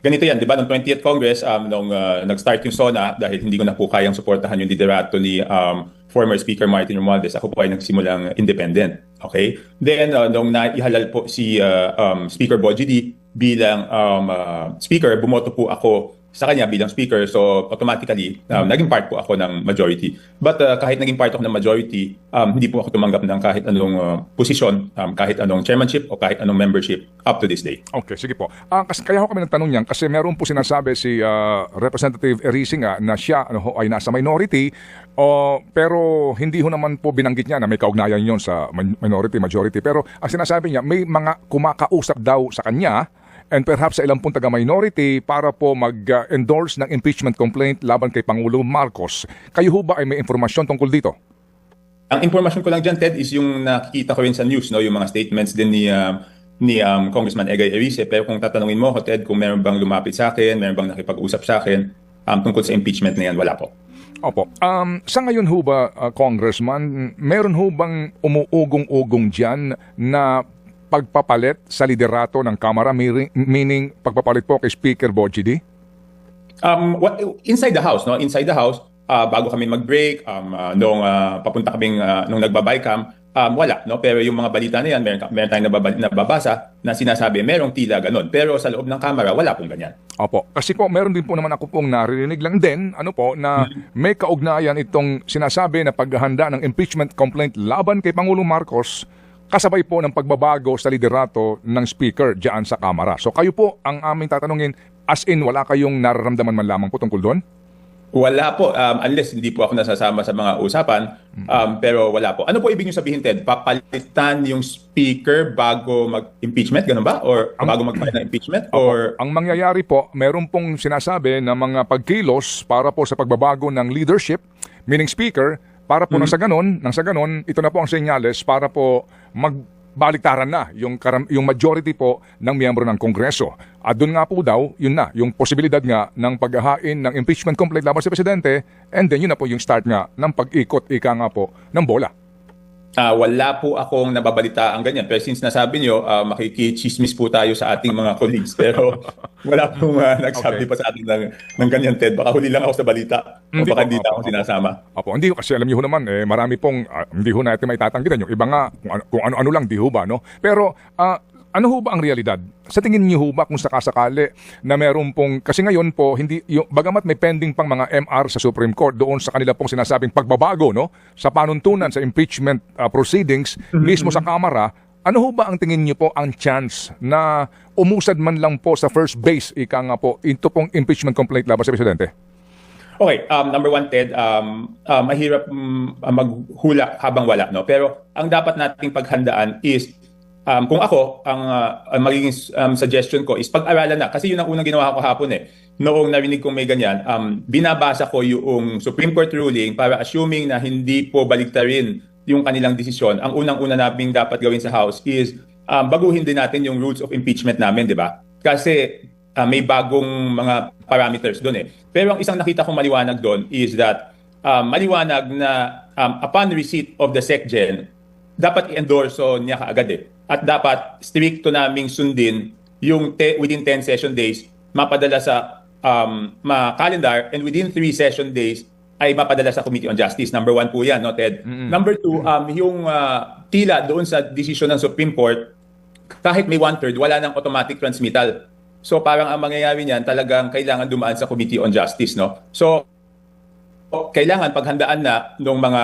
ganito yan, di ba, noong 20th Congress, nung nag-start yung SONA, dahil hindi ko na po kayang suportahan yung liderato ni former Speaker Martin Romualdez, ako po ay nagsimulang independent. Okay? Then, nung naihalal po si Speaker Bogie D bilang speaker, bumoto po ako sa kanya bilang speaker. So, automatically, naging part po ako ng majority. But kahit naging part ako ng majority, hindi po ako tumanggap ng kahit anong posisyon, kahit anong chairmanship o kahit anong membership up to this day. Okay, sige po. Kasi kaya ako kami nagtanong yan kasi meron po sinasabi si Representative Erisinga na siya ay nasa minority, pero hindi ho naman po binanggit niya na may kaugnayan yon sa minority, majority. Pero ang sinasabi niya, may mga kumakausap daw sa kanya and perhaps sa ilang pong taga-minority para po mag-endorse ng impeachment complaint laban kay Pangulo Marcos. Kayo ho ba ay may informasyon tungkol dito? Ang impormasyon ko lang dyan, Ted, is yung nakikita ko rin sa news, no? Yung mga statements din ni Congressman Egay Erice. Pero kung tatanungin mo ko, Ted, kung meron bang lumapit sa akin, meron bang nakipag-usap sa akin tungkol sa impeachment na yan, wala po. Opo. Sa ngayon ho ba, Congressman, meron ho bang umuugong-ugong dyan na pagpapalit sa liderato ng Kamara, meaning pagpapalit po kay Speaker Bogie D? Inside the House, no? Inside the House, bago kami mag-break, nung papunta kaming nung nagbabaycam, wala, no? Pero yung mga balita na yan, meron tayong nababasa na sinasabi, merong tila ganun. Pero sa loob ng Kamara, wala pong ganyan. Opo. Kasi po, meron din po naman ako pong narinig lang din, na may kaugnayan itong sinasabi na paghahanda ng impeachment complaint laban kay Pangulong Marcos kasabay po ng pagbabago sa liderato ng speaker diyan sa Kamara. So kayo po ang aming tatanungin, as in wala kayong nararamdaman man lamang po tungkol doon? Wala po, unless hindi po ako nasasama sa mga usapan, pero wala po. Ano po ibig niyo sabihin, Ted? Papalitan yung speaker bago mag-impeachment, ganun ba? Or bago mag-file ng impeachment? Or ang mangyayari po, meron pong sinasabi na mga pagkilos para po sa pagbabago ng leadership, meaning speaker, para po nang sa ganon, ito na po ang senyales para po magbaliktaran na yung majority po ng miyembro ng Kongreso. At doon nga po daw, yun na, yung posibilidad nga ng paghahain ng impeachment complaint laban sa Presidente, and then yun na po yung start nga ng pag-ikot, ika nga po, ng bola. wala po akong nababalita ang ganyan. Pero since nasabi nyo, makikichismis po tayo sa ating mga colleagues. Pero wala pong nagsabi pa sa akin ng ganyan, Ted. Baka huli lang ako sa balita. O baka hindi na ako sinasama. Opo, hindi kasi alam niyo ho naman, marami pong, hindi ho natin may tatanggihan. Yung iba nga, kung ano-ano lang, di ho ba, no? Pero, ano ho ba ang realidad? Sa tingin niyo ho ba kung sakasakali na meron pong, kasi ngayon po, bagamat may pending pang mga MR sa Supreme Court doon sa kanila pong sinasabing pagbabago, no? Sa panuntunan, sa impeachment proceedings, mismo sa Kamara, ano ho ba ang tingin niyo po ang chance na umusad man lang po sa first base, ika nga po, ito pong impeachment complaint laban sa Presidente? Okay, number one, Ted, mahirap maghula habang wala, no? Pero ang dapat nating paghandaan is kung ako, ang magiging suggestion ko is pag-aralan na. Kasi yun ang unang ginawa ko hapon eh. Noong narinig kong may ganyan, binabasa ko yung Supreme Court ruling para assuming na hindi po baliktarin yung kanilang desisyon. Ang unang-una naming dapat gawin sa House is baguhin din natin yung rules of impeachment namin, di ba? Kasi may bagong mga parameters doon eh. Pero ang isang nakita kong maliwanag doon is that maliwanag na upon receipt of the SecGen, dapat i-endorso niya kaagad eh. At dapat stricto naming sundin yung within 10 session days mapadala sa calendar, and within 3 session days ay mapadala sa Committee on Justice. Number 1 po yan, no, Ted? Number 2, yung tila doon sa decision ng Supreme Court, kahit may 1/3, wala nang automatic transmittal. So parang ang mangyayari niyan, talagang kailangan dumaan sa Committee on Justice, no? So kailangan paghandaan na ng mga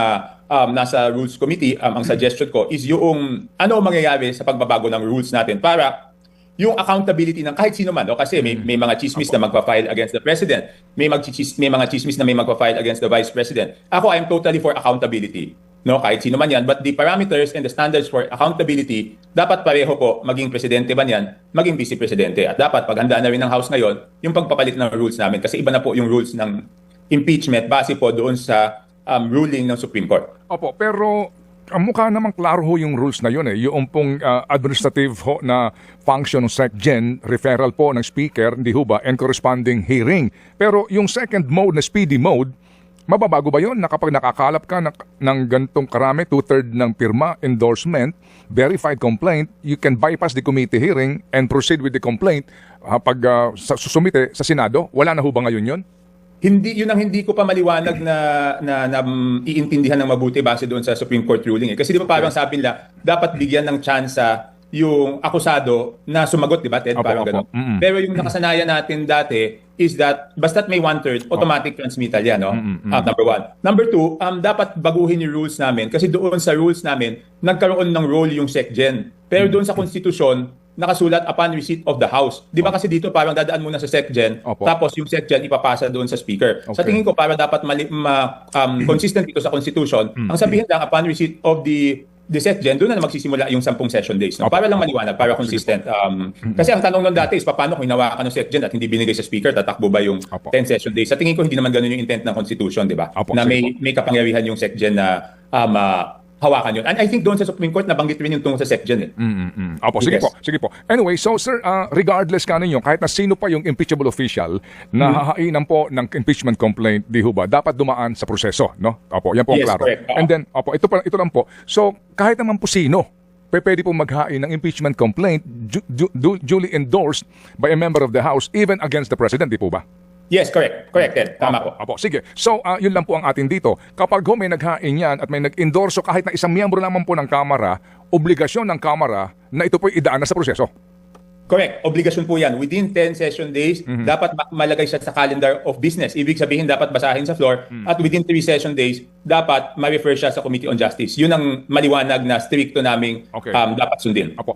nasa Rules Committee, ang suggestion ko is yung ano mangyayari sa pagbabago ng rules natin para yung accountability ng kahit sino man. O kasi may mga chismis na magpa-file against the President, may mga chismis na may magpa-file against the Vice President. Ako, I'm totally for accountability. No, kahit sino man yan. But the parameters and the standards for accountability, dapat pareho po, maging Presidente man yan, maging Vice Presidente. At dapat paghandaan na rin ng House ngayon, yung pagpapalit ng rules namin. Kasi iba na po yung rules ng impeachment base po doon sa ruling ng Supreme Court. Opo, pero mukha namang klaro ho yung rules na yun eh. Yung pong administrative ho na function ng SecGen, referral po ng speaker, hindi ho ba, and corresponding hearing. Pero yung second mode na speedy mode, mababago ba yun na kapag nakakalap ka ng gantong karami, 2/3 ng pirma, endorsement, verified complaint, you can bypass the committee hearing and proceed with the complaint pag susumite sa Senado? Wala na ho ba ngayon yun? Yun ang hindi ko pa maliwanag na iintindihan ng mabuti base doon sa Supreme Court ruling. Kasi di ba parang sabi nila, dapat bigyan ng tsansa yung akusado na sumagot, di ba, Ted? Parang gano'n. Pero yung nakasanayan natin dati is that basta't may 1/3, automatic transmittal yan, no? Number one. Number two, dapat baguhin yung rules namin kasi doon sa rules namin, nagkaroon ng role yung SecGen. Pero doon sa konstitusyon, nakasulat upon receipt of the House. Di ba kasi dito parang dadaan muna sa SecGen, tapos yung SecGen ipapasa doon sa Speaker. Sa tingin ko, para dapat consistent dito sa Constitution, ang sabihin lang upon receipt of the SecGen, doon na magsisimula yung 10 session days. No? Para lang maliwanag, para consistent. Kasi ang tanong nun dati is, paano kung hinawakan ng SecGen at hindi binigay sa Speaker, tatakbo ba yung 10 session days? Sa tingin ko, hindi naman ganun yung intent ng Constitution, di ba? Na may kapangyarihan yung SecGen na hawakan yun. And I think doon sa Supreme Court, nabanggit rin yung tungkol sa SecGen. Opo, sige po, sige po. Anyway, so sir, regardless ka ninyo, kahit na sino pa yung impeachable official na hahainan po ng impeachment complaint, di ho ba, dapat dumaan sa proseso, no? Opo, yan po ang Yes, klaro. correct. And then, opo, ito lang po. So, kahit naman po sino, pwede po maghain ng impeachment complaint duly endorsed by a member of the House, even against the President, di po ba? Yes, correct. Correct, Ted. Tama po. Apo, sige. So, yun lang po ang atin dito. Kapag may naghain yan at may nag-endorso kahit na isang miyembro naman po ng Kamara, obligasyon ng Kamara na ito po idaan na sa proseso. Correct. Obligasyon po yan. Within 10 session days, dapat malagay siya sa calendar of business. Ibig sabihin, dapat basahin sa floor. At within 3 session days, dapat ma-refer siya sa Committee on Justice. Yun ang maliwanag na stricto naming dapat sundin. Apo.